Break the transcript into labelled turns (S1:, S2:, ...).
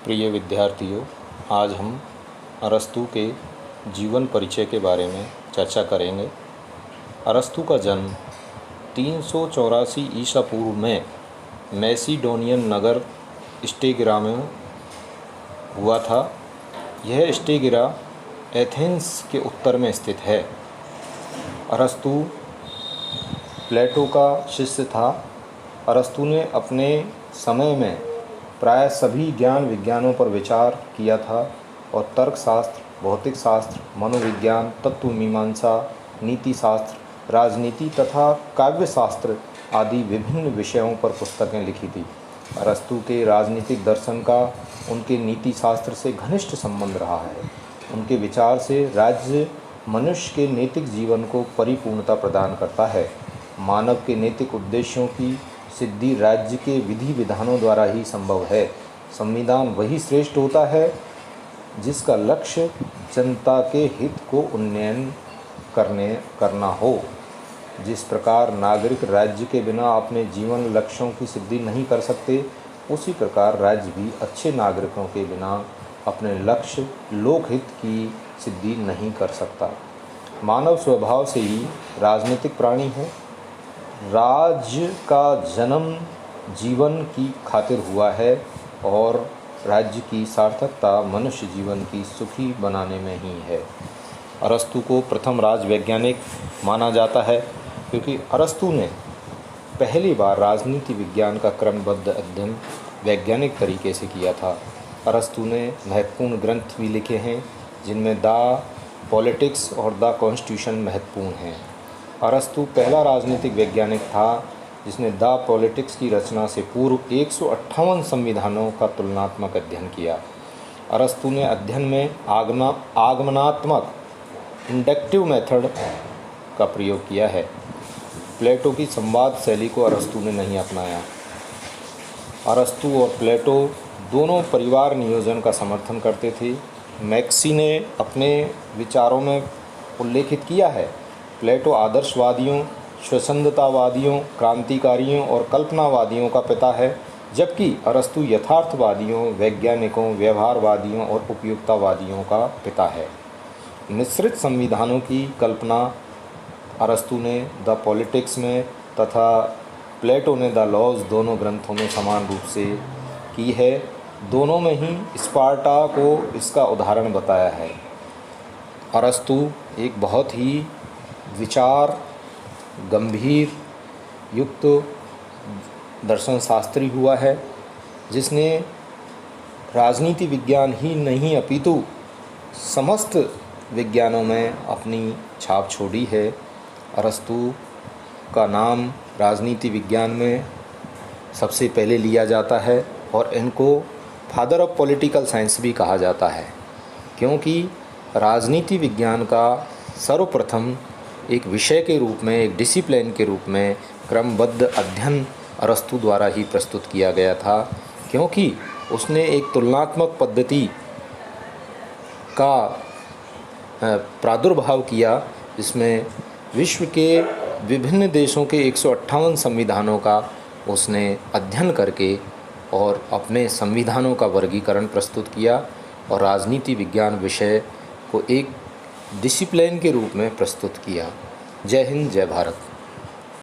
S1: प्रिय विद्यार्थियों, आज हम अरस्तु के जीवन परिचय के बारे में चर्चा करेंगे। अरस्तु का जन्म 384 ईसा पूर्व में मैसिडोनियन नगर स्टेगिरा में हुआ था। यह स्टेगिरा एथेंस के उत्तर में स्थित है। अरस्तु प्लेटो का शिष्य था। अरस्तु ने अपने समय में प्राय सभी ज्ञान विज्ञानों पर विचार किया था और तर्कशास्त्र, भौतिक शास्त्र, मनोविज्ञान, तत्व मीमांसा, नीति शास्त्र, राजनीति तथा काव्यशास्त्र आदि विभिन्न विषयों पर पुस्तकें लिखी थी। अरस्तु के राजनीतिक दर्शन का उनके नीति शास्त्र से घनिष्ठ संबंध रहा है। उनके विचार से राज्य मनुष्य के नैतिक जीवन को परिपूर्णता प्रदान करता है। मानव के नैतिक उद्देश्यों की सिद्धि राज्य के विधि विधानों द्वारा ही संभव है। संविधान वही श्रेष्ठ होता है जिसका लक्ष्य जनता के हित को उन्नयन करना हो। जिस प्रकार नागरिक राज्य के बिना अपने जीवन लक्ष्यों की सिद्धि नहीं कर सकते, उसी प्रकार राज्य भी अच्छे नागरिकों के बिना अपने लक्ष्य लोकहित की सिद्धि नहीं कर सकता। मानव स्वभाव से ही राजनीतिक प्राणी है। राज्य का जन्म जीवन की खातिर हुआ है और राज्य की सार्थकता मनुष्य जीवन की सुखी बनाने में ही है। अरस्तु को प्रथम राज वैज्ञानिक माना जाता है क्योंकि अरस्तु ने पहली बार राजनीति विज्ञान का क्रमबद्ध अध्ययन वैज्ञानिक तरीके से किया था। अरस्तु ने महत्वपूर्ण ग्रंथ भी लिखे हैं जिनमें द पॉलिटिक्स और द कॉन्स्टिट्यूशन महत्वपूर्ण हैं। अरस्तु पहला राजनीतिक वैज्ञानिक था जिसने द पॉलिटिक्स की रचना से पूर्व 158 संविधानों का तुलनात्मक अध्ययन किया। अरस्तु ने अध्ययन में आगमनात्मक इंडक्टिव मेथड का प्रयोग किया है। प्लेटो की संवाद शैली को अरस्तु ने नहीं अपनाया। अरस्तु और प्लेटो दोनों परिवार नियोजन का समर्थन करते थे। मैक्सी ने अपने विचारों में उल्लेखित किया है, प्लेटो आदर्शवादियों, स्वच्छंदतावादियों, क्रांतिकारियों और कल्पनावादियों का पिता है, जबकि अरस्तु यथार्थवादियों, वैज्ञानिकों, व्यवहारवादियों और उपयुक्ततावादियों का पिता है। मिश्रित संविधानों की कल्पना अरस्तु ने द पॉलिटिक्स में तथा प्लेटो ने द लॉज दोनों ग्रंथों में समान रूप से की है। दोनों में ही स्पार्टा को इसका उदाहरण बताया है। अरस्तु एक बहुत ही विचार गंभीर युक्त दर्शन शास्त्री हुआ है जिसने राजनीति विज्ञान ही नहीं अपितु समस्त विज्ञानों में अपनी छाप छोड़ी है। अरस्तु का नाम राजनीति विज्ञान में सबसे पहले लिया जाता है और इनको फादर ऑफ पॉलिटिकल साइंस भी कहा जाता है, क्योंकि राजनीति विज्ञान का सर्वप्रथम एक विषय के रूप में, एक डिसिप्लिन के रूप में क्रमबद्ध अध्ययन अरस्तु द्वारा ही प्रस्तुत किया गया था, क्योंकि उसने एक तुलनात्मक पद्धति का प्रादुर्भाव किया जिसमें विश्व के विभिन्न देशों के 158 संविधानों का उसने अध्ययन करके और अपने संविधानों का वर्गीकरण प्रस्तुत किया और राजनीति विज्ञान विषय को एक डिसिप्लिन के रूप में प्रस्तुत किया। जय हिंद, जय भारत।